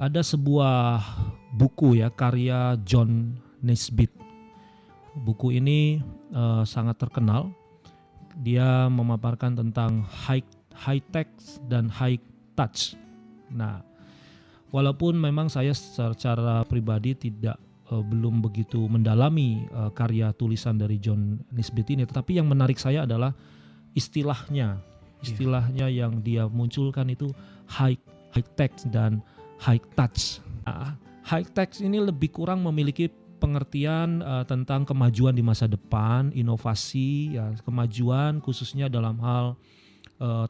ada sebuah buku ya, karya John Naisbitt. Buku ini sangat terkenal. Dia memaparkan tentang high tech dan high touch. Nah, walaupun memang saya secara pribadi belum begitu mendalami karya tulisan dari John Naisbitt ini, tetapi yang menarik saya adalah istilahnya yang dia munculkan itu high tech dan high touch. High tech ini lebih kurang memiliki pengertian tentang kemajuan di masa depan, inovasi, ya, kemajuan khususnya dalam hal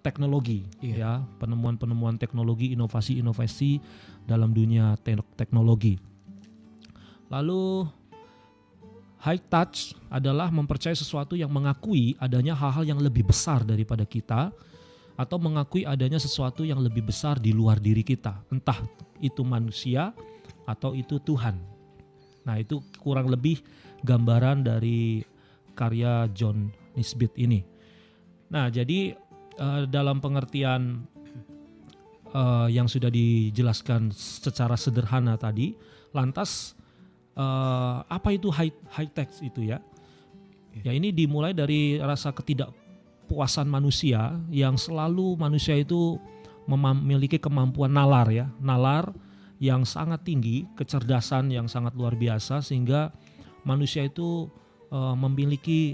teknologi, ya, penemuan teknologi, inovasi dalam dunia teknologi. Lalu high touch adalah mempercayai sesuatu yang mengakui adanya hal-hal yang lebih besar daripada kita, atau mengakui adanya sesuatu yang lebih besar di luar diri kita, entah itu manusia atau itu Tuhan. Nah, itu kurang lebih gambaran dari karya John Naisbitt ini. Nah, jadi dalam pengertian yang sudah dijelaskan secara sederhana tadi, lantas apa itu high tech itu ya? Ya, ini dimulai dari rasa ketidakpuasan manusia yang selalu manusia itu memiliki kemampuan nalar yang sangat tinggi, kecerdasan yang sangat luar biasa, sehingga manusia itu memiliki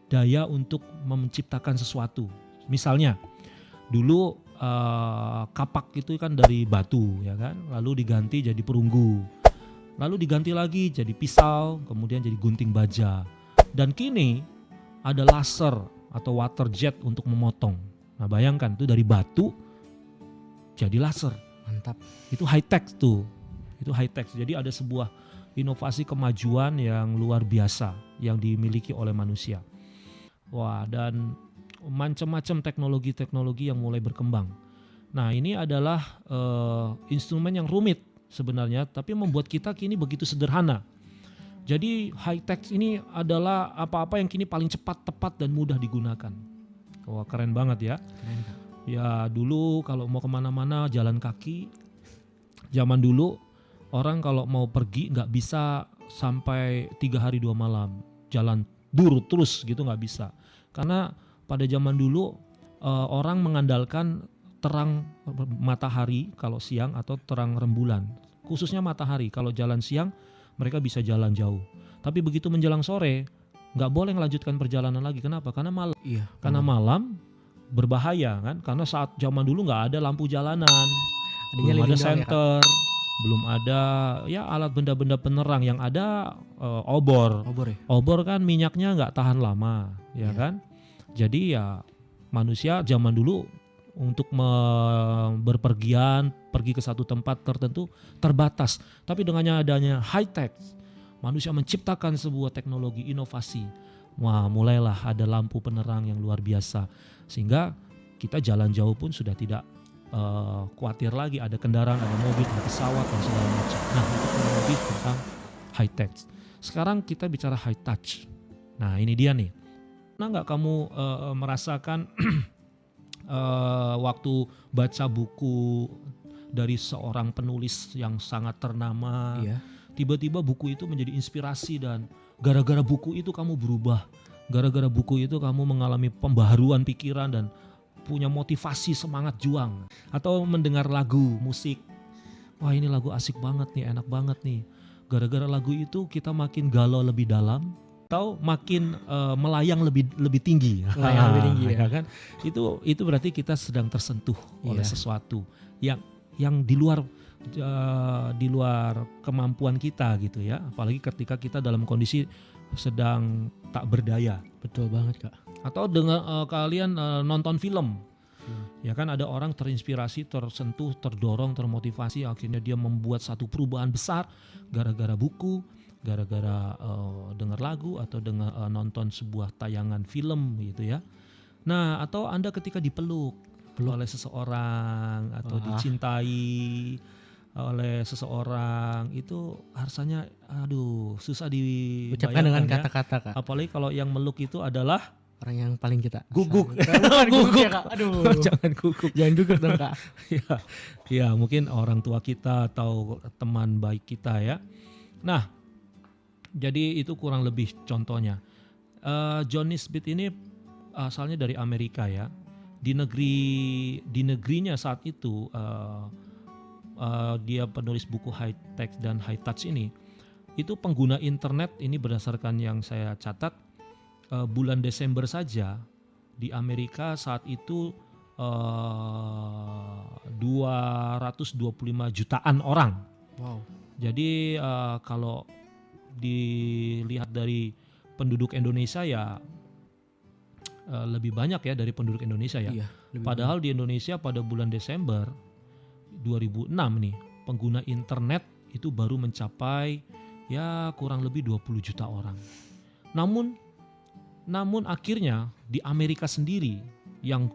daya untuk menciptakan sesuatu. Misalnya dulu kapak itu kan dari batu, ya kan, lalu diganti jadi perunggu, lalu diganti lagi jadi pisau, kemudian jadi gunting baja, dan kini ada laser atau water jet untuk memotong. Nah, bayangkan itu dari batu jadi laser. Mantap. Itu high tech tuh. Itu high tech. Jadi ada sebuah inovasi kemajuan yang luar biasa yang dimiliki oleh manusia. Wah, dan macam-macam teknologi yang mulai berkembang. Nah, ini adalah instrumen yang rumit sebenarnya, tapi membuat kita kini begitu sederhana. Jadi high tech ini adalah apa-apa yang kini paling cepat, tepat, dan mudah digunakan. Wah, keren banget ya. Keren. Ya, dulu kalau mau kemana-mana jalan kaki. Zaman dulu orang kalau mau pergi nggak bisa sampai 3 hari 2 malam jalan durut terus gitu, nggak bisa. Karena pada zaman dulu orang mengandalkan terang matahari kalau siang atau terang rembulan. Khususnya matahari, kalau jalan siang mereka bisa jalan jauh. Tapi begitu menjelang sore nggak boleh melanjutkan perjalanan lagi. Kenapa? Karena malam. Karena malam berbahaya kan, karena saat zaman dulu nggak ada lampu jalanan, belum ada senter, belum ada ya alat benda-benda penerang, yang ada obor kan minyaknya nggak tahan lama, ya kan. Jadi ya manusia zaman dulu untuk berpergian pergi ke satu tempat tertentu terbatas, tapi dengan adanya high tech manusia menciptakan sebuah teknologi inovasi. Wah, mulailah ada lampu penerang yang luar biasa, sehingga kita jalan jauh pun sudah tidak khawatir lagi ada kendaraan, ada mobil, ada pesawat dan segala macam. Nah, itu kurang lebih tentang high tech. Sekarang kita bicara high touch. Nah, ini dia nih. Pernah nggak kamu merasakan waktu baca buku dari seorang penulis yang sangat ternama, tiba-tiba buku itu menjadi inspirasi, dan gara-gara buku itu kamu berubah, gara-gara buku itu kamu mengalami pembaharuan pikiran dan punya motivasi semangat juang. Atau mendengar lagu, musik, wah ini lagu asik banget nih, enak banget nih, gara-gara lagu itu kita makin galau lebih dalam, atau makin melayang lebih tinggi. Ya kan? Itu berarti kita sedang tersentuh oleh sesuatu yang di luar kemampuan kita gitu ya, apalagi ketika kita dalam kondisi sedang tak berdaya. Betul banget, Kak. Atau dengan kalian nonton film, ya kan, ada orang terinspirasi, tersentuh, terdorong, termotivasi, akhirnya dia membuat satu perubahan besar gara-gara buku, gara-gara dengar lagu atau nonton sebuah tayangan film gitu ya. Nah, atau Anda ketika dipeluk oleh seseorang atau dicintai oleh seseorang, itu rasanya susah dibayangkan ucapkan dengan ya. kata-kata, Kak. Apalagi kalau yang meluk itu adalah orang yang paling kita guguk. guguk ya Kak. Aduh. Jangan guguk. Jangan gugup dong Kak. Ya, mungkin orang tua kita atau teman baik kita ya. Nah, jadi itu kurang lebih contohnya. John Nisbet ini asalnya dari Amerika ya. Di negerinya saat itu dia penulis buku High Tech dan High Touch ini. Itu pengguna internet ini berdasarkan yang saya catat bulan Desember saja di Amerika saat itu 225 jutaan orang. Wow. Jadi kalau dilihat dari penduduk Indonesia ya lebih banyak ya dari penduduk Indonesia ya. Iya, Padahal di Indonesia pada bulan Desember 2006 nih pengguna internet itu baru mencapai ya kurang lebih 20 juta orang. Namun akhirnya di Amerika sendiri yang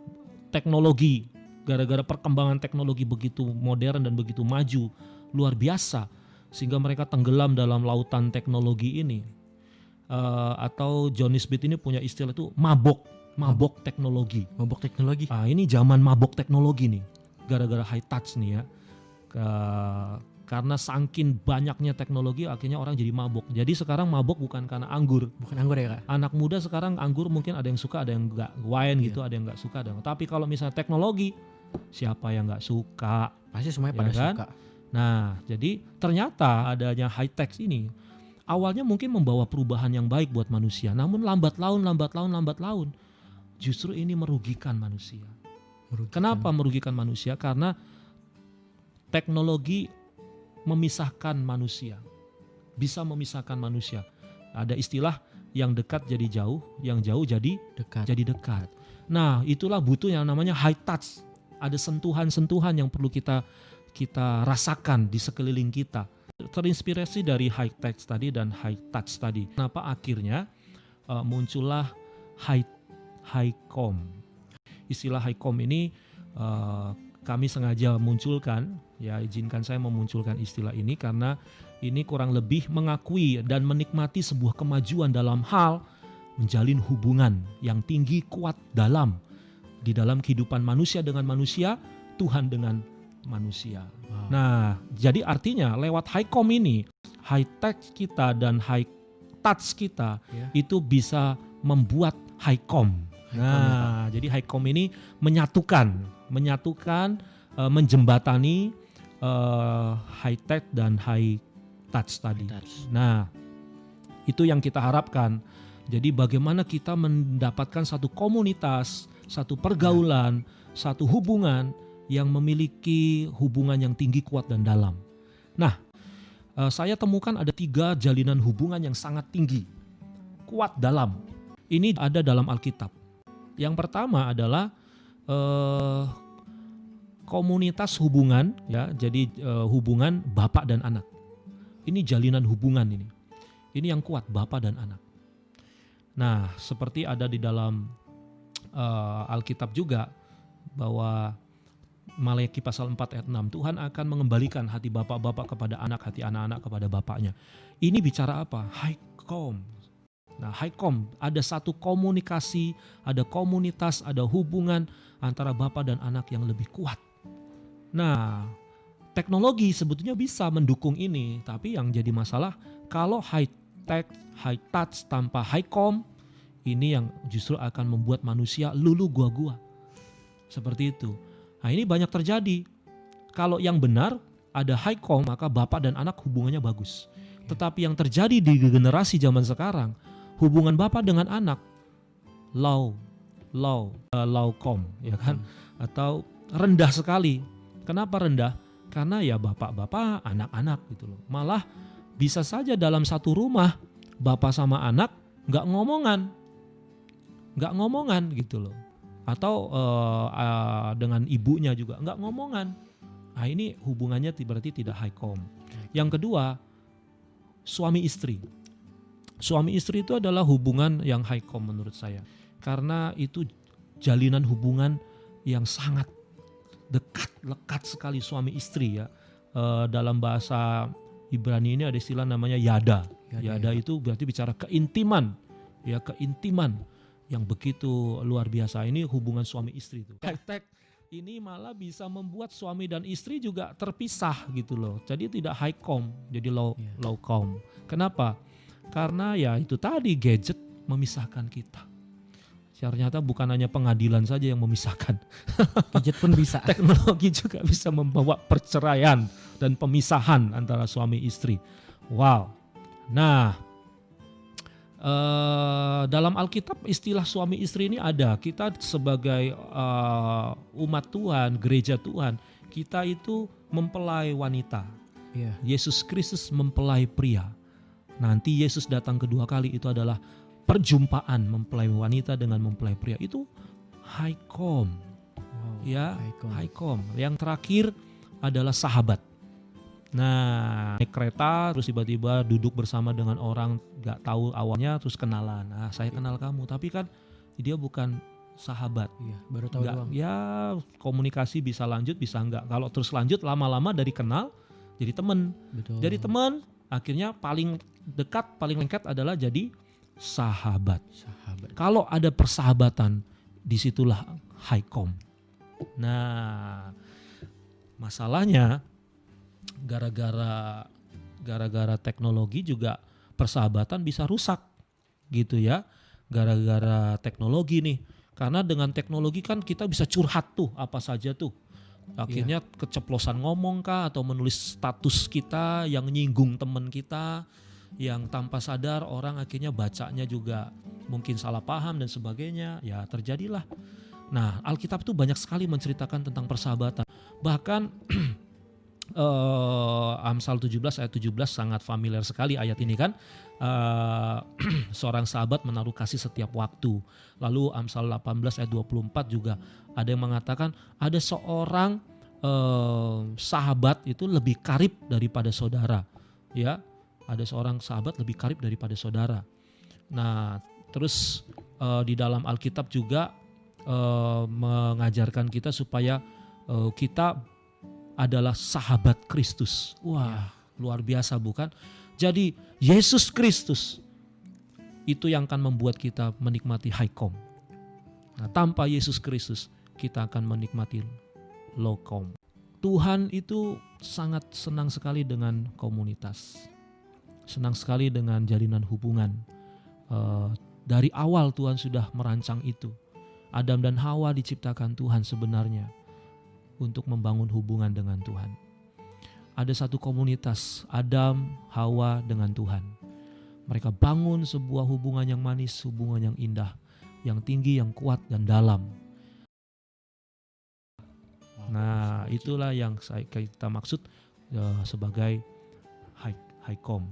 teknologi gara-gara perkembangan teknologi begitu modern dan begitu maju luar biasa sehingga mereka tenggelam dalam lautan teknologi ini. Atau John Nisbet ini punya istilah itu mabok teknologi. Mabok teknologi. Ini zaman mabok teknologi nih gara-gara high touch nih ya. Karena saking banyaknya teknologi akhirnya orang jadi mabok. Jadi sekarang mabok bukan karena anggur. Bukan anggur ya Kak? Anak muda sekarang anggur mungkin ada yang suka, ada yang enggak. Wine Iya. gitu, ada yang enggak suka. Tapi kalau misalnya teknologi, siapa yang enggak suka? Pasti semuanya Ya pada kan? suka. Nah, jadi ternyata adanya high tech ini awalnya mungkin membawa perubahan yang baik buat manusia. Namun lambat laun justru ini merugikan manusia. Kenapa merugikan manusia? Karena teknologi memisahkan manusia, bisa memisahkan manusia. Ada istilah yang dekat jadi jauh, yang jauh jadi dekat. Nah, itulah butuh yang namanya high touch. Ada sentuhan-sentuhan yang perlu kita rasakan di sekeliling kita. Terinspirasi dari high tech tadi dan high touch tadi. Kenapa akhirnya muncullah HiCom. Istilah HiCom ini kami sengaja munculkan, ya izinkan saya memunculkan istilah ini karena ini kurang lebih mengakui dan menikmati sebuah kemajuan dalam hal menjalin hubungan yang tinggi kuat di dalam kehidupan manusia dengan manusia, Tuhan dengan manusia. Wow. Nah, jadi artinya lewat HiCom ini, high tech kita dan high touch kita itu bisa membuat HiCom. Nah, jadi HiCom ini menyatukan, menjembatani high tech dan high touch tadi. Nah, itu yang kita harapkan. Jadi bagaimana kita mendapatkan satu komunitas, satu pergaulan, satu hubungan yang memiliki hubungan yang tinggi, kuat dan dalam. Nah, saya temukan ada 3 jalinan hubungan yang sangat tinggi, kuat, dalam. Ini ada dalam Alkitab. Yang pertama adalah komunitas hubungan, ya. Jadi hubungan bapak dan anak. Ini jalinan hubungan ini. Ini yang kuat, bapak dan anak. Nah, seperti ada di dalam Alkitab juga bahwa Maleakhi pasal 4 ayat 6, Tuhan akan mengembalikan hati bapak-bapak kepada anak, hati anak-anak kepada bapaknya. Ini bicara apa? HiCom. Nah, HiCom ada satu komunikasi, ada komunitas, ada hubungan antara bapak dan anak yang lebih kuat. Nah, teknologi sebetulnya bisa mendukung ini, tapi yang jadi masalah kalau high tech, high touch tanpa HiCom, ini yang justru akan membuat manusia lulu gua-gua. Seperti itu. Nah, ini banyak terjadi. Kalau yang benar ada HiCom, maka bapak dan anak hubungannya bagus. Tetapi yang terjadi di generasi zaman sekarang, hubungan bapak dengan anak lowcom, ya kan? Atau rendah sekali. Kenapa rendah? Karena ya bapak-bapak, anak-anak gitu loh. Malah bisa saja dalam satu rumah bapak sama anak nggak ngomongan gitu loh. Atau dengan ibunya juga nggak ngomongan. Nah, ini hubungannya berarti tidak HiCom. Yang kedua, suami istri. Suami istri itu adalah hubungan yang HiCom menurut saya. Karena itu jalinan hubungan yang sangat lekat sekali suami istri ya. Dalam bahasa Ibrani ini ada istilah namanya yada. Yada itu berarti bicara keintiman. Ya, keintiman yang begitu luar biasa. Ini hubungan suami istri itu. High-tech ini malah bisa membuat suami dan istri juga terpisah gitu loh. Jadi tidak high-com, jadi low-com. Kenapa? Karena ya itu tadi, gadget memisahkan kita. Ternyata bukan hanya pengadilan saja yang memisahkan. Gadget pun bisa. Teknologi juga bisa membawa perceraian dan pemisahan antara suami istri. Wow. Nah, dalam Alkitab istilah suami istri ini ada. Kita sebagai umat Tuhan, gereja Tuhan, kita itu mempelai wanita. Iya. Yesus Kristus mempelai pria. Nanti Yesus datang kedua kali, itu adalah perjumpaan mempelai wanita dengan mempelai pria. Itu high-com. Wow, Ya, high-com. Yang terakhir adalah sahabat. Nah, naik kereta terus tiba-tiba duduk bersama dengan orang gak tahu awalnya, terus kenalan. Nah, saya kenal kamu, tapi kan dia bukan sahabat. Iya, baru tahu Nggak, doang. ya komunikasi bisa lanjut bisa enggak. Kalau terus lanjut lama-lama dari kenal jadi teman. Betul. Jadi teman akhirnya paling dekat, paling lengket adalah jadi sahabat. Kalau ada persahabatan, disitulah high-com. Nah, masalahnya gara-gara teknologi juga persahabatan bisa rusak gitu ya. Gara-gara teknologi nih. Karena dengan teknologi kan kita bisa curhat tuh apa saja tuh. Akhirnya keceplosan ngomong kah atau menulis status kita yang nyinggung teman kita, yang tanpa sadar orang akhirnya bacanya juga mungkin salah paham dan sebagainya. Ya terjadilah. Nah, Alkitab itu banyak sekali menceritakan tentang persahabatan. Bahkan Amsal 17 ayat 17 sangat familiar sekali ayat ini kan. Seorang sahabat menaruh kasih setiap waktu. Lalu Amsal 18 ayat 24 juga ada yang mengatakan ada seorang sahabat itu lebih karib daripada saudara. Ya, ada seorang sahabat lebih karib daripada saudara. Nah, terus di dalam Alkitab juga mengajarkan kita supaya kita adalah sahabat Kristus. Wah, luar biasa bukan? Jadi Yesus Kristus itu yang akan membuat kita menikmati high-com. Nah, tanpa Yesus Kristus kita akan menikmati low-com. Tuhan itu sangat senang sekali dengan komunitas. Senang sekali dengan jalinan hubungan. Dari awal Tuhan sudah merancang itu. Adam dan Hawa diciptakan Tuhan sebenarnya untuk membangun hubungan dengan Tuhan. Ada satu komunitas, Adam, Hawa dengan Tuhan. Mereka bangun sebuah hubungan yang manis, hubungan yang indah, yang tinggi, yang kuat dan dalam. Nah, itulah yang kita maksud sebagai high-com.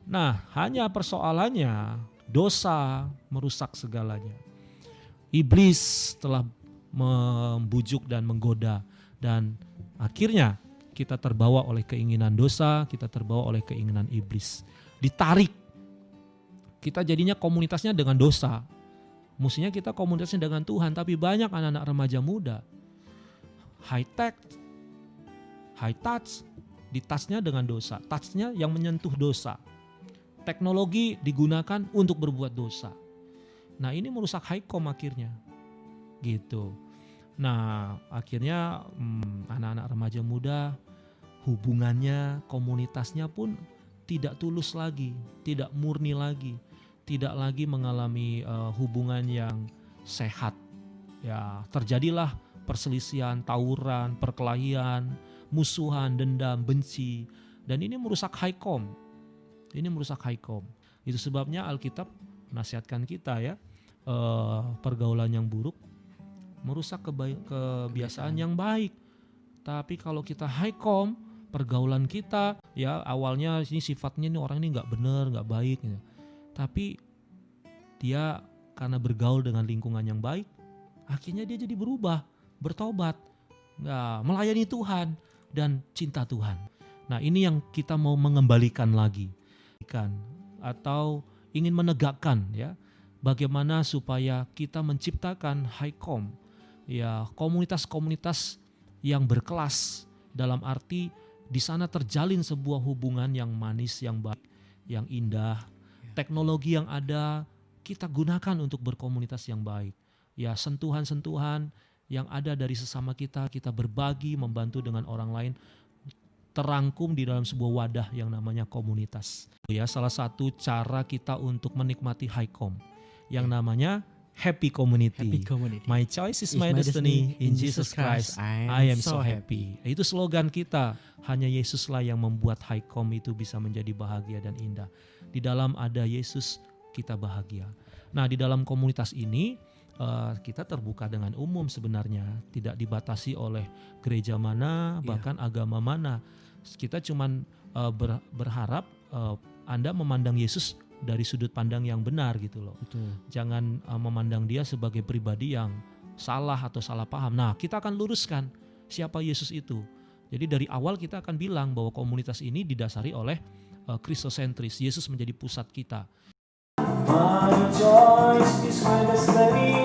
Nah, hanya persoalannya dosa merusak segalanya. Iblis telah membujuk dan menggoda, dan akhirnya kita terbawa oleh keinginan dosa, kita terbawa oleh keinginan iblis. Ditarik. Kita jadinya komunitasnya dengan dosa. Mestinya kita komunitasnya dengan Tuhan, tapi banyak anak-anak remaja muda high tech, high touch, di touch-nya dengan dosa. Touch-nya yang menyentuh dosa. Teknologi digunakan untuk berbuat dosa. Nah, ini merusak high-com akhirnya. Gitu. Nah, akhirnya anak-anak remaja muda hubungannya, komunitasnya pun tidak tulus lagi, tidak murni lagi, tidak lagi mengalami hubungan yang sehat. Ya, terjadilah perselisihan, tawuran, perkelahian, musuhan, dendam, benci, dan ini merusak high-com. Ini merusak high-com. Itu sebabnya Alkitab menasihatkan kita ya, pergaulan yang buruk merusak kebiasaan yang baik. Tapi kalau kita high-com, pergaulan kita ya awalnya ini sifatnya ini orang ini nggak benar, nggak baik gitu. Tapi dia karena bergaul dengan lingkungan yang baik, akhirnya dia jadi berubah, bertobat, melayani Tuhan dan cinta Tuhan. Nah, ini yang kita mau mengembalikan lagi, atau ingin menegakkan ya, bagaimana supaya kita menciptakan high-com, ya komunitas-komunitas yang berkelas, dalam arti di sana terjalin sebuah hubungan yang manis, yang baik, yang indah. Teknologi yang ada kita gunakan untuk berkomunitas yang baik. Ya, sentuhan-sentuhan yang ada dari sesama kita berbagi, membantu dengan orang lain, terangkum di dalam sebuah wadah yang namanya komunitas. Ya, salah satu cara kita untuk menikmati Highcom yang namanya Happy Community. Happy community. My choice is my destiny. In Jesus Christ, I am so happy. Itu slogan kita. Hanya Yesuslah yang membuat Highcom itu bisa menjadi bahagia dan indah. Di dalam ada Yesus, kita bahagia. Nah, di dalam komunitas ini kita terbuka dengan umum sebenarnya. Tidak dibatasi oleh gereja mana, bahkan agama mana. Kita cuman berharap Anda memandang Yesus dari sudut pandang yang benar gitu loh. Betul. Jangan memandang dia sebagai pribadi yang salah atau salah paham. Nah, kita akan luruskan siapa Yesus itu. Jadi dari awal kita akan bilang bahwa komunitas ini didasari oleh Kristosentris. Yesus menjadi pusat kita. My choice is my destiny.